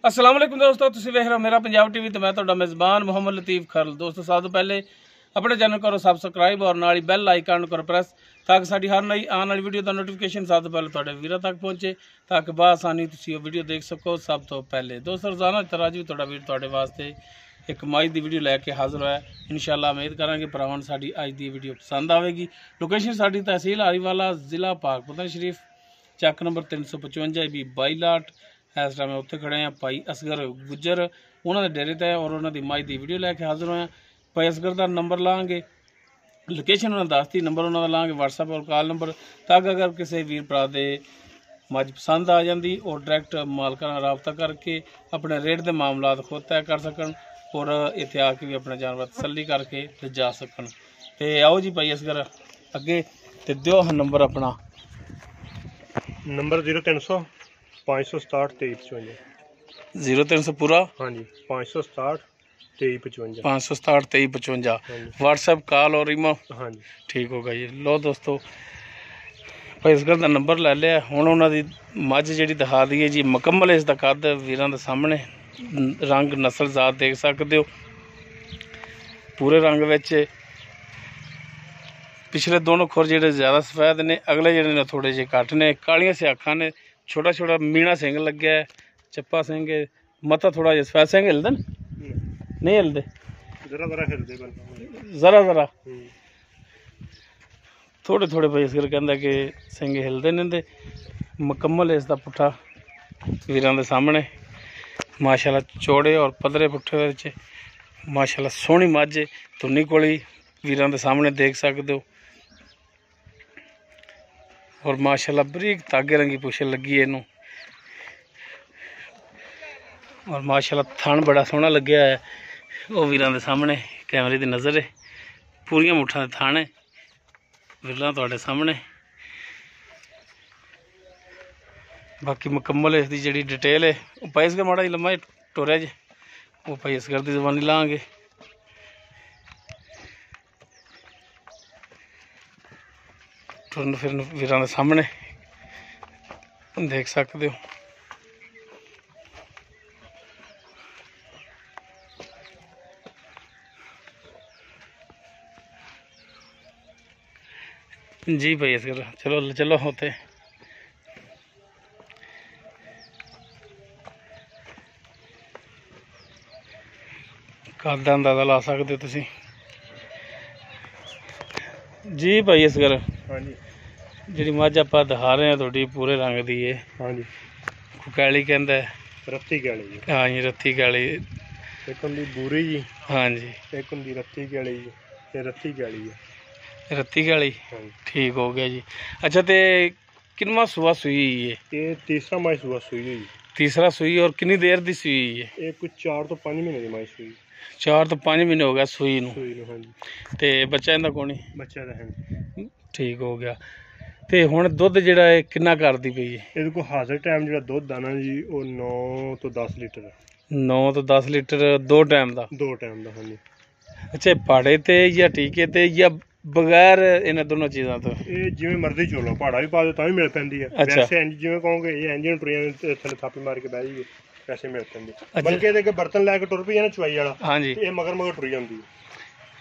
अस्सलाम वालेकुम दोस्तों, तुसीं वेख रहे हो मेरा पंजाब टीवी तो मैं तुहाडा मेज़बान मोहम्मद लतीफ़ खरल। दोस्तों सब तो पहले अपने चैनल करो सबसक्राइब और नाल बैल आइकन करो प्रेस ताकि साडी हर नई आने वाली वीडियो का नोटिफिकेशन सब तो पहले तुहाडे वीरां तक पहुंचे ताकि बासानी तुसीं वो वीडियो देख सको सब तो पहले। दोस्तों रोज़ाना तरह जी तुहाडा वीर तुहाडे वास्ते एक कमाई की वीडियो लैके हाजिर होया। इंशाअल्लाह उम्मीद करांगे भरावां साडी अज दी वीडियो पसंद आवेगी। लोकेशन साडी तहसील हारीवाला जिला पाकपतन शरीफ चक नंबर 355 भी 22 लाट। इस टाइम उत्थे खड़े हैं भाई असगर गुज्जर उन्होंने डेरे ते और उन्होंने मज की वीडियो लैके हाजिर होया। भाई असगर का नंबर लाँगे, लोकेशन उन्होंने दसती, नंबर उन्होंने लाँगे व्हाट्सएप और कॉल नंबर ताकि अगर किसी वीर भरा दे मज पसंद आ जाती और डायरैक्ट मालक नाल राबता करके अपने रेट के मामलात खुद तय कर सकन और इत्थे आके भी अपने जानवर तसल्ली करके ते जा सकन। तो आओ जी भाई असगर अगे तो दिओ नंबर अपना। नंबर 0300 567 2355 0300 पूरा। हाँ जी 567 2355 567 2355 हाँ जी व्हाट्सएप कॉल और ईमो। हाँ जी ठीक होगा जी। लो दोस्तों भाई इस घर का नंबर लै लिया। हुण उन्होंने मझ जी दिखा दी है जी मुकम्मल इसका कद वीरां दे सामने रंग नस्ल जात देख सकते हो पूरे रंग विच। पिछले दोनों खुर जो ज़्यादा सफेद ने, अगले जो ने थोड़े जे घट ने। कालियां स्याखां ने, छोटा छोटा मीना सिंह लग्या है, चप्पा सिंह है, मत्था थोड़ा जिहा सफेद सिंह हिलदे नहीं हिलदे जरा जरा थोड़े थोड़े भाई इसकर कहंदा कि सिंह हिलदे ने। ते मुकम्मल इसका पुट्ठा वीरां दे सामने माशाल्लाह चौड़े और पदरे पुट्ठे विच माशाल्लाह सोहनी मझ धुन्नी कोली वीरां दे सामने देख सकते हो और माशाल्लाह बरीक धागे रंगी पुछ लगी है इनू और माशाल्लाह थन बड़ा सोहना लग्या है। वो वीरां दे सामने कैमरे की नज़र है, पूरियां मुठ्ठां दे थन है वीरां तुहाडे सामने। बाकी मुकम्मल इसकी जी डिटेल है वो भाई इसका माड़ा जी लम्मा टोरिया जे वो भाई इस घर की जबानी लाँगे। टुरन फिरन वीरां दे सामने देख सकते हो। जी भाई इस घर चलो चलो होते कद दा अंदाजा ला सकते हो तुसीं। जी भाई इस घर हाँ जी जी मझ आप दिखा रहे हैं थोड़ी पूरे रंग की है। हाँ जी कैली कहता है रत्ती कैली जी। हाँ जी रत्ती कैली। एक हुंदी बूरी जी, हाँ जी एक हुंदी रत्ती कैली जी, ते रत्ती कैली है। रत्ती कैली हाँ जी ठीक हो गया जी। अच्छा तो किनवा सुआ सुई है? ये तीसरा माई सुआ सुई हुई। तीसरा सुई और कितनी देर की सुई है? ये कुछ 4 तो 5 महीने की माई सुई। 4 तो 5 महीने हो गया सुई नूं। सुई हाँ जी ते बच्चा इहदा कोनी? बच्चा तो है ठीक हो गया। ते हुण दुध जिहड़ा है किन्ना करदी पई है? ये को हाजिर टाइम जो दुध आना जी वो 9 तो 10 लीटर 9 तो 10 लीटर दो टाइम का? 2 टाइम का हाँ जी। अच्छा पाड़े ते या टीके ते या बगैर इन्हां दोनों चीज़ों तो? ये जिवें मर्जी चोलो, पहाड़ा भी पा दो तां भी मिल पैंदी है। अच्छा। वैसे जिवें कहोगे ये इंजन टुरियां थल्ले थापी मार के बह जाइए वैसे मिल पैंदी। बल्कि ये बर्तन लैके टुर पई ना चवाई वाला हाँ जी ये मगर मगर टुरी जाती है।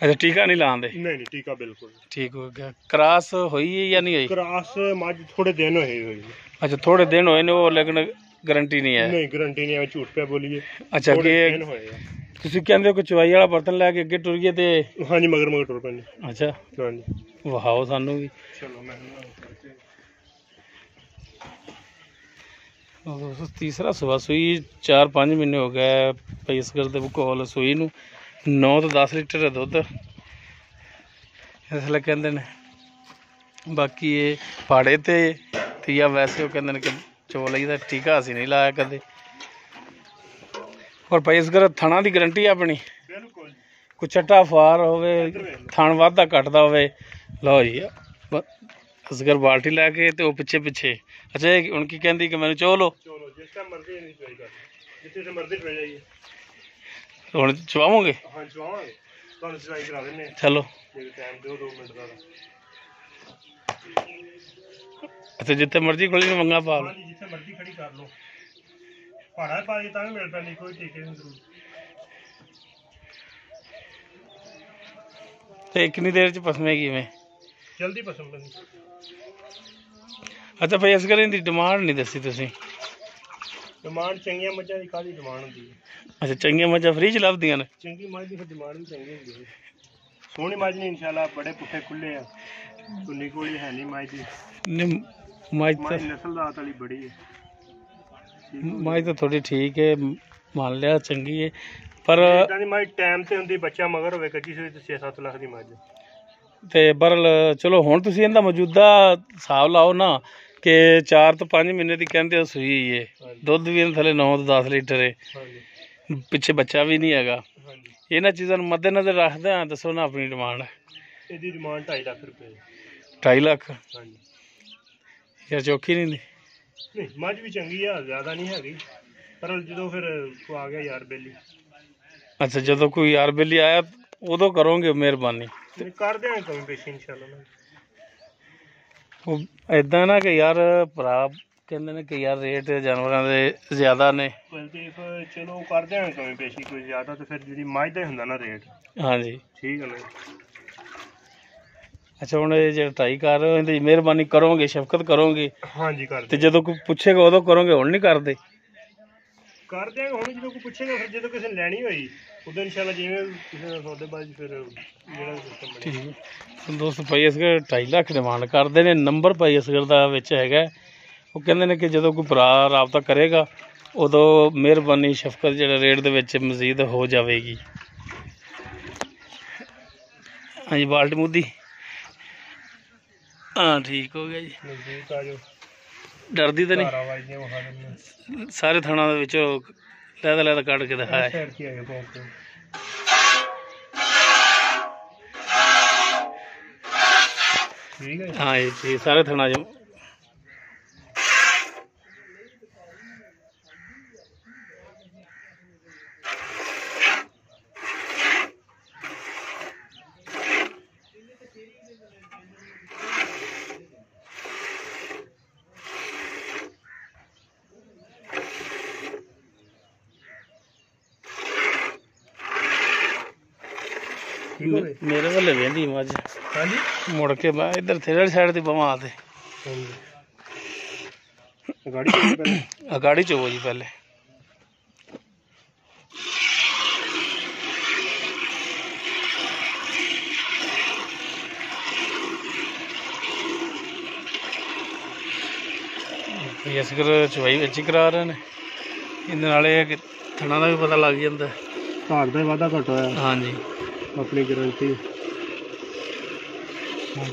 अच्छा टीका नहीं लाते? नहीं नहीं टीका बिल्कुल ठीक हो गया। क्रॉस हुई है या नहीं हुई? क्रॉस मज थोड़े दिन हुए। अच्छा थोड़े दिन हुए ने वो लेकिन गारंटी नहीं है? नहीं गारंटी नहीं है, झूठ पे बोलिए। अच्छा कि ਤੁਸੀਂ ਕਹਿੰਦੇ ਹੋ ਕਿ ਚਵਾਈ ਵਾਲਾ ਬਰਤਨ ਲੈ ਕੇ ਅੱਗੇ ਟੁਰ ਗਏ ਤੇ? हाँ जी मगर मगर टुर पैंदे। ਅੱਛਾ हाँ जी ਵਹਾਓ ਸਾਨੂੰ ਵੀ। चलो मैं दोस्तों तीसरा सुबह सुई 4-5 महीने हो गए भाई इस घर के कोल सुई नूं 9 तो 10 लीटर दुध इसलिए कहते हैं। बाकी ये पाड़े ते या वैसे वो कहते हैं कि चोलई का टीका असीं नहीं लाया कदे। और भाई इस घर थणा की गारंटी है अपनी? बिल्कुल कोई चट्टा फार होवे थण वाधा घटदा होवे लो जी असगर बाल्टी लैके ते वो पिछे पिछे। अच्छा उनकी कहती कि मैंने चो लो चलो जिस टाइम मर्जी चवाई कर जिथे मर्जी चले जाइए हुण चवाओगे? हाँ चवावांगे तुहानूं चवाई करा देने। चलो टाइम दो 2 मिनट का। अच्छा जिथे मर्जी खोली मंगा पा लो। हाँ जी जिथे मर्जी खड़ी कर लो। ਪਹਾੜਾ ਪਾ ਕੇ ਤਾਂ ਵੀ ਮਿਲ ਪੈਂਦੀ, ਕੋਈ ਟੀਕੇ ਨਹੀਂ ਜ਼ਰੂਰ। ਤੇ ਕਿੰਨੀ ਦੇਰ ਚ ਪਸਮੇ ਕਿਵੇਂ? ਜਲਦੀ ਪਸੰਦ ਪੈਂਦੀ। ਅੱਛਾ ਭਾਈ ਇਸ ਕਰੇ ਦੀ ਡਿਮਾਂਡ ਨਹੀਂ ਦੱਸੀ ਤੁਸੀਂ। ਡਿਮਾਂਡ ਚੰਗੀਆਂ ਮੱਝਾਂ ਦੀ ਕਾਹਦੀ ਡਿਮਾਂਡ ਹੁੰਦੀ ਹੈ? ਅੱਛਾ ਚੰਗੀਆਂ ਮੱਝਾਂ ਫ੍ਰੀ ਚ ਲੱਭਦੀਆਂ ਨੇ? ਚੰਗੀ ਮੱਝ ਦੀ ਫਿਰ ਡਿਮਾਂਡ ਵੀ ਚੰਗੀ ਹੁੰਦੀ ਹੈ। ਸੋਹਣੀ ਮੱਝ ਨਹੀਂ ਇਨਸ਼ਾਅੱਲਾ, ਬੜੇ ਪੁੱਠੇ ਖੁੱਲੇ ਆ, ਕੁੰਨੀ ਕੋਲੀ ਹੈ ਨਹੀਂ ਮੱਝ ਦੀ। ਮੱਝ ਮੱਝ ਨਸਲਦਾਰ ਵਾਲੀ ਬੜੀ ਹੈ। ਮੱਝ ਤਾਂ ਥੋੜੀ ਠੀਕ ਹੈ, ਮੰਨ ਲਿਆ ਚੰਗੀ ਹੈ, ਪਰ ਇਦਾਂ ਦੀ ਮੱਝ ਟਾਈਮ ਤੇ ਹੁੰਦੀ, ਬੱਚਾ ਮਗਰ ਹੋਵੇ ਕੱਚੀ ਸੂਈ ਤੇ 6-7 ਲੱਖ ਦੀ ਮੱਝ। ਤੇ ਬਰਲ ਚਲੋ ਹੁਣ ਤੁਸੀਂ ਇਹਦਾ ਮੌਜੂਦਾ ਹਿਸਾਬ ਲਾਓ ਨਾ ਕਿ 4 ਤੋਂ 5 ਮਹੀਨੇ ਦੀ ਕਹਿੰਦੇ ਹੋ ਸੂਈ ਹੈ, ਦੁੱਧ ਵੀ ਥੱਲੇ 9 ਤੋਂ 10 ਲੀਟਰ ਹੈ, ਪਿੱਛੇ ਬੱਚਾ ਵੀ ਨਹੀਂ ਹੈਗਾ। ਇਹਨਾਂ ਚੀਜ਼ਾਂ ਨੂੰ ਮੱਦੇਨਜ਼ਰ ਰੱਖਦੇ ਆ ਦੱਸੋ ਨਾ ਆਪਣੀ ਡਿਮਾਂਡ। ਇਹਦੀ ਡਿਮਾਂਡ 2.5 ਲੱਖ ਰੁਪਏ। 2.5 ਲੱਖ? ਹਾਂਜੀ ਯਾਰ ਚੌਖੀ ਨਹੀਂ? ਨਹੀਂ ਮੱਝ ਵੀ ਚੰਗੀ ਆ, ਜ਼ਿਆਦਾ ਨਹੀਂ ਹੈਗੀ, ਪਰ ਜਦੋਂ ਫਿਰ ਆ ਗਿਆ ਯਾਰ ਬੇਲੀ। ਅੱਛਾ ਜਦੋਂ ਕੋਈ ਯਾਰ ਬੇਲੀ ਆਇਆ ਉਦੋਂ ਕਰੋਗੇ ਮਿਹਰਬਾਨੀ? ਕਰ ਦਿਆਂਗੇ ਕਮੀ ਪੇਸ਼ੀ ਇਨਸ਼ਾਅੱਲਾ। ਉਹ ਇਦਾਂ ਨਾ ਕਿ ਯਾਰ ਭਰਾ ਕਹਿੰਦੇ ਨੇ ਕਿ ਯਾਰ ਰੇਟ ਜਾਨਵਰਾਂ ਦੇ ਜ਼ਿਆਦਾ ਨੇ। ਕੁਲਦੀਪ ਚਲੋ ਕਰ ਦਿਆਂਗੇ ਕਮੀ ਪੇਸ਼ੀ, ਕੋਈ ਜ਼ਿਆਦਾ ਤਾਂ ਫਿਰ ਜਿਹੜੀ ਮੱਝ ਦਾ ਹੁੰਦਾ ਨਾ ਰੇਟ। ਹਾਂਜੀ ਠੀਕ ਹੈ ਨਾ। ਅੱਛਾ ਹੁਣ ਇਹ ਜਿਹੜਾ 2.5 ਕਰ ਰਹੇ ਹੋ ਇਹਦੀ ਮਿਹਰਬਾਨੀ ਕਰੋਗੇ, ਸ਼ਫਕਤ ਕਰੋਗੇ? ਹਾਂਜੀ ਕਰ ਤੇ ਜਦੋਂ ਕੋਈ ਪੁੱਛੇਗਾ ਉਦੋਂ ਕਰੋਗੇ, ਹੁਣ ਨਹੀਂ ਕਰਦੇ? ਕਰ ਦਿਆਂਗੇ ਹੁਣ, ਜਦੋਂ ਕੋਈ ਪੁੱਛੇਗਾ ਫਿਰ, ਜਦੋਂ ਕਿਸੇ ਨੇ ਲੈਣੀ ਹੋਈ ਉਦੋਂ ਇਨਸ਼ਾਅੱਲਾ, ਜਿਵੇਂ ਕਿਸੇ ਦਾ ਸੌਦੇ ਬਾਅਦ ਫਿਰ ਜਿਹੜਾ ਸਿਸਟਮ ਬਣਿਆ। ਠੀਕ ਹੈ ਦੋਸਤ, ਭਾਈ ਅਸਗਰ 2.5 ਲੱਖ ਡਿਮਾਂਡ ਕਰਦੇ ਨੇ। ਨੰਬਰ ਭਾਈ ਅਸਗਰ ਦਾ ਵਿੱਚ ਹੈਗਾ, ਉਹ ਕਹਿੰਦੇ ਨੇ ਕਿ ਜਦੋਂ ਕੋਈ ਭਰਾ ਰਾਬਤਾ ਕਰੇਗਾ ਉਦੋਂ ਮਿਹਰਬਾਨੀ ਸ਼ਫਕਤ ਜਿਹੜਾ ਰੇਟ ਦੇ ਵਿੱਚ ਮਜ਼ੀਦ ਹੋ ਜਾਵੇਗੀ। ਹਾਂਜੀ ਬਾਲਟੀ ਮੁੱਦੀ ਹਾਂ ਠੀਕ ਹੋ ਗਿਆ ਜੀ। ਨਜ਼ਦੀਕ ਆ ਜਾਓ, ਡਰਦੀ ਤਾਂ ਨਹੀਂ? ਆਵਾਜ਼ਾਂ ਵਿਖਾ ਦਿੰਦੇ ਸਾਰੇ ਥਾਣਾ ਦੇ ਵਿੱਚੋਂ ਲੈਦਾ ਲੈਦਾ ਕੱਢ ਕੇ ਦਿਖਾਇਆ। ਸਾਈਡ ਕੀ ਹੈਗੇ ਪੌਂਕ ਠੀਕ ਹੈ। ਹਾਂ ਜੀ ਠੀਕ, ਸਾਰੇ ਥਾਣਾ ਚ ਮੇਰੇ ਵੱਲੇ ਵੇਂਦੀ ਮੱਝ। ਹਾਂਜੀ ਮੁੜ ਕੇ ਮੈਂ ਇੱਧਰ ਥੇੜੇ ਸਾਈਡ ਦੀ ਬਵਾਂ ਆ ਤੇ ਗਾੜੀ ਪਹਿਲੇ ਅਗਾੜੀ ਚ ਹੋ ਜੀ ਪਹਿਲੇ। ਇਸ ਕਰ ਚਵਾਈ ਵਿੱਚ ਹੀ ਕਰਾ ਰਹੇ ਨੇ, ਇਹਦੇ ਨਾਲ ਇਹ ਕਿ ਥਣਾ ਦਾ ਵੀ ਪਤਾ ਲੱਗ ਜਾਂਦਾ। ਭਾਗ ਦਾ ਵਾਧਾ ਘੱਟ ਹੋਇਆ। ਹਾਂਜੀ ਆਪਣੀ ਗਰੰਟੀ।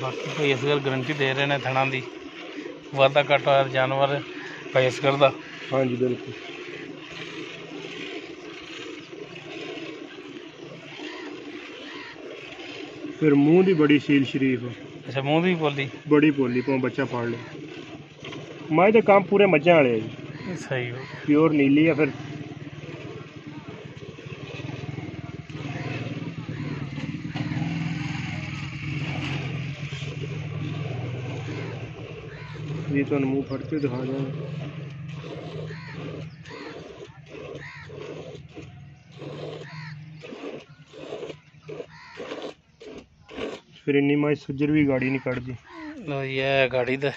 ਬਾਕੀ ਭਾਈ ਇਸ ਗੱਲ ਗਰੰਟੀ ਦੇ ਰਹੇ ਨੇ ਥਣਾ ਦੀ, ਵਾਧਾ ਘੱਟ ਹੋਇਆ ਜਾਨਵਰ ਭਾਈ ਇਸ ਕਰਦਾ। ਹਾਂਜੀ ਬਿਲਕੁਲ। ਫਿਰ ਮੂੰਹ ਦੀ ਬੜੀ ਸੀਲ ਸ਼ਰੀਫ। ਅੱਛਾ ਮੂੰਹ ਦੀ ਬੋਲੀ ਬੜੀ ਬੋਲੀ, ਭਾਵੇਂ ਬੱਚਾ ਫੜ ਲੈ। ਮੱਝ ਦੇ ਕੰਮ ਪੂਰੇ ਮੱਝਾਂ ਵਾਲੇ ਆ ਜੀ। ਸਹੀ ਹੋ ਪਿਓਰ ਨੀਲੀ ਆ। ਫਿਰ ਜੀ ਤੁਹਾਨੂੰ ਮੂੰਹ ਫੜ ਕੇ ਦਿਖਾ ਦਿਆਂ। ਫਿਰ ਇੰਨੀ ਮੱਝ ਸੁੱਜਰ ਵੀ ਗਾੜੀ ਨਹੀਂ ਕੱਢਦੀ। ਲੋ ਜੀ ਇਹ ਗਾੜੀ ਦਾ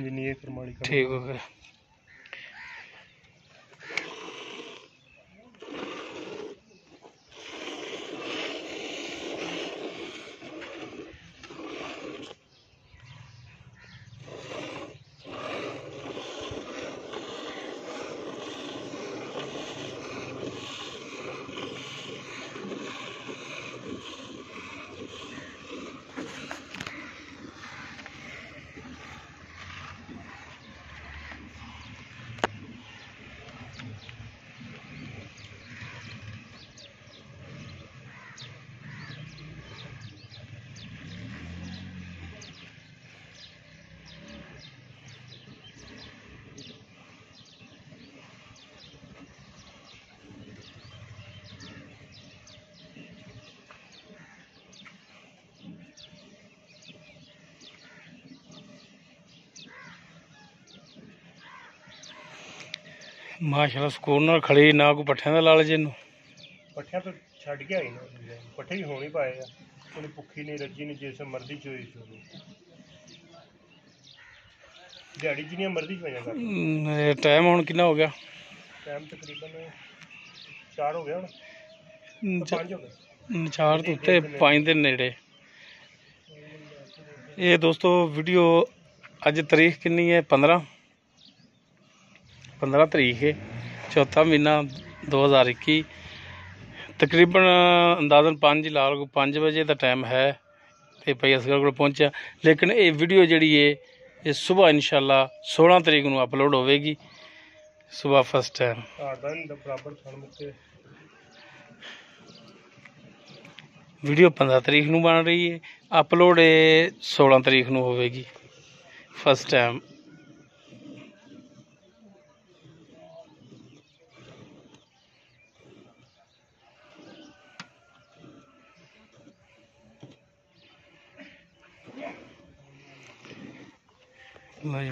ਜਿੰਨੀ ਇਹ ਕਰਮਾਲੀ ਕੱਢਦੀ। ਠੀਕ ਹੋ ਗਿਆ। ਮਾਸ਼ਾਅੱਲਾ ਸਕੂਨ ਨਾਲ ਖੜੀ, ਨਾ ਕੋਈ ਪੱਠਿਆਂ ਦਾ ਲਾਲਚ ਇਹਨੂੰ। ਪੱਠਿਆਂ ਤੋਂ ਛੱਡ ਕੇ ਆਈ ਨਾ, ਪੱਠੇ ਵੀ ਹੋਣੇ ਪਾਏ ਆ, ਉਹਨੇ ਭੁੱਖੀ ਨਹੀਂ ਰੱਜੀ ਨਹੀਂ, ਜਿਸ ਮਰਜ਼ੀ ਚੋਈ ਚੋਰੀ ਦਿਹਾੜੀ ਜਿੰਨੀਆਂ ਮਰਜ਼ੀ ਚੋਈਆਂ ਕਰ। ਟਾਈਮ ਹੁਣ ਕਿੰਨਾ ਹੋ ਗਿਆ? ਟਾਈਮ ਤਕਰੀਬਨ 4 ਹੋ ਗਿਆ ਹੁਣ, 5 ਹੋ ਗਏ। 4 ਤੋਂ ਉੱਤੇ 5 ਦੇ ਨੇੜੇ। ਇਹ ਦੋਸਤੋ ਵੀਡੀਓ ਅੱਜ ਤਰੀਕ ਕਿੰਨੀ ਹੈ? 15 ਤਰੀਕ ਹੈ, ਚੌਥਾ ਮਹੀਨਾ 2021। ਤਕਰੀਬਨ ਅੰਦਾਜ਼ਨ 5 ਲਾ ਲਓ, 5 ਵਜੇ ਦਾ ਟਾਈਮ ਹੈ ਤੇ ਭਾਈ ਅਸਗਰ ਕੋਲ ਪਹੁੰਚਿਆ। ਲੇਕਿਨ ਇਹ ਵੀਡੀਓ ਜਿਹੜੀ ਹੈ ਇਹ ਸੁਬਾਹ ਇਨਸ਼ਾਅੱਲਾ 16 ਤਰੀਕ ਨੂੰ ਅਪਲੋਡ ਹੋਵੇਗੀ, ਸੁਬਾਹ ਫਸਟ ਟਾਈਮ। ਵੀਡੀਓ 15 ਤਰੀਕ ਨੂੰ ਬਣ ਰਹੀ ਹੈ, ਅਪਲੋਡ 16 ਤਰੀਕ ਨੂੰ ਹੋਵੇਗੀ ਫਸਟ ਟਾਈਮ।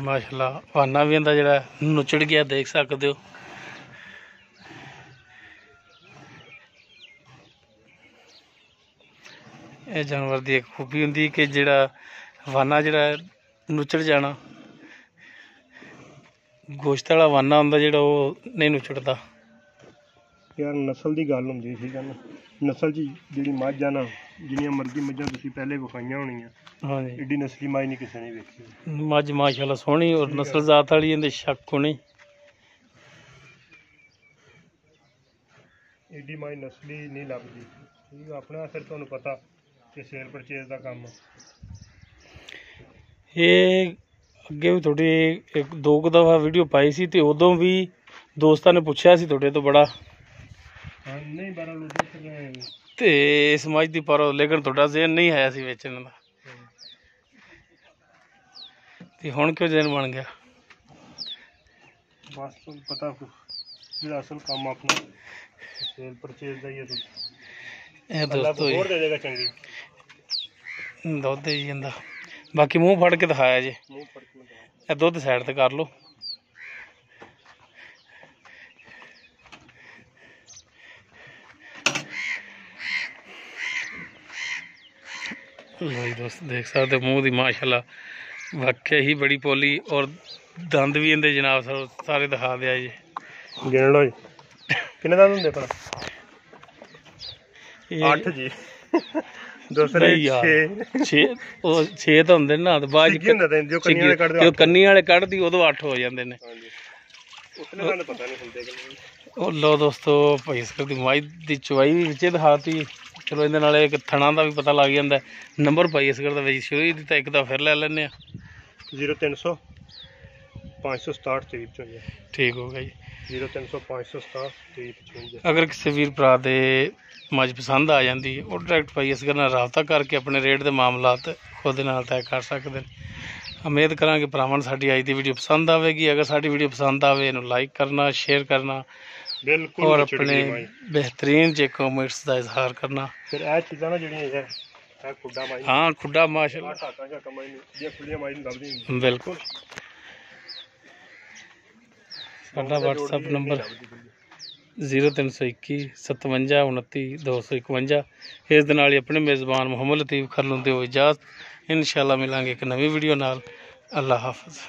ਮਾਸ਼ਾਅੱਲਾ ਵਾਨਾ ਵੀ ਇਹਦਾ ਜਿਹੜਾ ਨੁੱਚੜ ਗਿਆ, ਦੇਖ ਸਕਦੇ ਹੋ। ਇਹ ਜਾਨਵਰ ਦੀ ਇੱਕ ਖੂਬੀ ਹੁੰਦੀ ਕਿ ਜਿਹੜਾ ਵਾਨਾ ਜਿਹੜਾ ਨੁੱਚੜ ਜਾਣਾ, ਗੋਸ਼ਤ ਵਾਲਾ ਵਾਨਾ ਹੁੰਦਾ ਜਿਹੜਾ ਉਹ ਨਹੀਂ ਨੁੱਚੜਦਾ। ਯਾਰ ਨਸਲ ਦੀ ਗੱਲ ਹੁੰਦੀ ਸੀ ਨਾ, ਨਸਲ 'ਚ ਜਿਹੜੀ ਮੱਝ ਆ ਨਾ, ਜਿੰਨੀਆਂ ਮਰਜ਼ੀ ਮੱਝਾਂ ਤੁਸੀਂ ਪਹਿਲੇ ਵਿਖਾਈਆਂ ਹੋਣੀਆਂ, ਹਾਂਜੀ, ਏਡੀ ਨਸਲੀ ਮੱਝ ਨਹੀਂ ਕਿਸੇ ਨੇ ਵੇਖੀ। ਮੱਝ ਮਾਸ਼ਾਅੱਲਾ ਸੋਹਣੀ ਔਰ ਨਸਲ ਜ਼ਾਤ ਵਾਲੀ, ਇਹਦੇ ਸ਼ੱਕ ਹੋਣੀ। ਏਡੀ ਮੱਝ ਨਸਲੀ ਨਹੀਂ ਲੱਭਦੀ। ਠੀਕ ਆਪਣਾ ਫਿਰ ਤੁਹਾਨੂੰ ਪਤਾ ਕਿ ਸੇਲ ਪਰਚੇਜ਼ ਦਾ ਕੰਮ। ਇਹ ਅੱਗੇ ਵੀ ਤੁਹਾਡੀ 2 ਦਫਾ ਵੀਡੀਓ ਪਾਈ ਸੀ ਤੇ ਉਦੋਂ ਵੀ ਦੋਸਤਾਂ ਨੇ ਪੁੱਛਿਆ ਸੀ ਤੁਹਾਡੇ ਤੋਂ ਬੜਾ, ਨਹੀਂ ਬਾਰਾ ਤੇ ਇਸ ਮੱਝ ਦੀ, ਪਰ ਲੇਕਿਨ ਤੁਹਾਡਾ ਜ਼ਹਿਨ ਨਹੀਂ ਆਇਆ ਸੀ ਵੇਚਣ ਦਾ, ਤੇ ਹੁਣ ਕਿਉਂ ਜ਼ਹਿਨ ਬਣ ਗਿਆ? ਬਸ ਤੁਹਾਨੂੰ ਪਤਾ ਜਿਹੜਾ ਅਸਲ ਕੰਮ ਆਪਣਾ ਸੇਲ ਪਰਚੇਜ਼ ਦਾ ਹੀ ਹੈ। ਇਹ ਦੋਸਤੋ ਹੋਰ ਦੇ ਦੇਗਾ ਚੰਗੀ ਦੁੱਧ ਦੇਈ ਜਾਂਦਾ। ਬਾਕੀ ਮੂੰਹ ਫੜ ਕੇ ਦਿਖਾਇਆ ਜੇ, ਮੂੰਹ ਫੜ ਕੇ ਇਹ ਦੁੱਧ ਸਾਈਡ ਤੇ ਕਰ ਲਓ। ਲੋ ਦੋਸਤ ਦੇਖ ਸਕਦੇ ਮੂੰਹ ਦੀ ਮਾਸ਼ਾਅੱਲਾ ਵਾਕਿਆ ਹੀ ਬੜੀ ਪੋਲੀ, ਔਰ ਦੰਦ ਵੀ ਇਹਦੇ ਜਨਾਬ ਸਾਰੇ ਦਿਖਾ ਦਿਆ ਜੀ। ਗਿਣ ਲਓ ਜੀ ਕਿੰਨੇ ਦੰਦ ਹੁੰਦੇ ਭਲਾ? 8 ਜੀ। ਦੂਸਰੇ 6 ਉਹ 6 ਤਾਂ ਹੁੰਦੇ ਨੇ ਨਾ, ਤੇ ਬਾਅਦ ਜੋ ਕੰਨੀ ਵਾਲੇ ਕੱਢਦੀ ਉਦੋਂ 8 ਹੋ ਜਾਂਦੇ ਨੇ। ਉਹ ਲੋ ਦੋਸਤੋ ਭਾਈ ਅਸਗਰ ਦੀ ਮੱਝ ਦੀ ਚਵਾਈ ਵੀ ਵਿੱਚ ਦਿਖਾਤੀ। ਚਲੋ ਇਹਦੇ ਨਾਲ ਇੱਕ ਥਣਾ ਦਾ ਵੀ ਪਤਾ ਲੱਗ ਜਾਂਦਾ। ਨੰਬਰ ਭਾਈ ਅਸਗਰ ਦਾ ਵਿੱਚ ਸ਼ੁਰੂ ਹੀ ਦਿੱਤਾ, ਇੱਕ ਤਾਂ ਫਿਰ ਲੈ ਲੈਂਦੇ ਆ। 0300 567 2355। ਠੀਕ ਹੋ ਗਿਆ ਜੀ। 0300 567 2355। ਅਗਰ ਕਿਸੇ ਵੀਰ ਭਰਾ ਦੇ ਮੱਝ ਪਸੰਦ ਆ ਜਾਂਦੀ ਉਹ ਡਾਇਰੈਕਟ ਭਾਈ ਅਸਗਰ ਨਾਲ ਰਾਬਤਾ ਕਰਕੇ ਆਪਣੇ ਰੇਟ ਦੇ ਮਾਮਲਾਤ ਉਹਦੇ ਨਾਲ ਤੈਅ ਕਰ ਸਕਦੇ ਨੇ। ਉਮੀਦ ਕਰਾਂਗੇ ਭਰਾਵਾਂ ਨੂੰ ਸਾਡੀ ਅੱਜ ਦੀ ਵੀਡੀਓ ਪਸੰਦ ਆਵੇਗੀ। ਅਗਰ ਸਾਡੀ ਵੀਡੀਓ ਪਸੰਦ ਆਵੇ ਇਹਨੂੰ ਲਾਈਕ ਕਰਨਾ, ਸ਼ੇਅਰ ਕਰਨਾ, ਬਿਲਕੁਲ, ਔਰ ਆਪਣੇ ਬਿਹਤਰੀਨ ਜੇ ਕਮੈਂਟਸ ਦਾ ਇਜ਼ਹਾਰ ਕਰਨਾ। ਫਿਰ ਇਹ ਚੀਜ਼ਾਂ ਨਾ ਜਿਹੜੀਆਂ ਇਹ ਖੁੱਡਾ ਮਾਈ, ਹਾਂ ਖੁੱਡਾ ਮਾਸ਼ਾਅੱਲਾ ਬਿਲਕੁਲ। ਸਾਡਾ WhatsApp ਨੰਬਰ 0321 57 29 251। ਇਸ ਦੇ ਨਾਲ ਹੀ ਆਪਣੇ ਮੇਜ਼ਬਾਨ ਮੁਹੰਮਦ ਲਤੀਫ ਖਰਲੂ ਦੇ ਇਜਾਜ਼ਤ। ਇਨਸ਼ਾਅੱਲਾ ਮਿਲਾਂਗੇ ਇੱਕ ਨਵੀਂ ਵੀਡੀਓ ਨਾਲ। ਅੱਲਾ ਹਾਫਿਜ਼।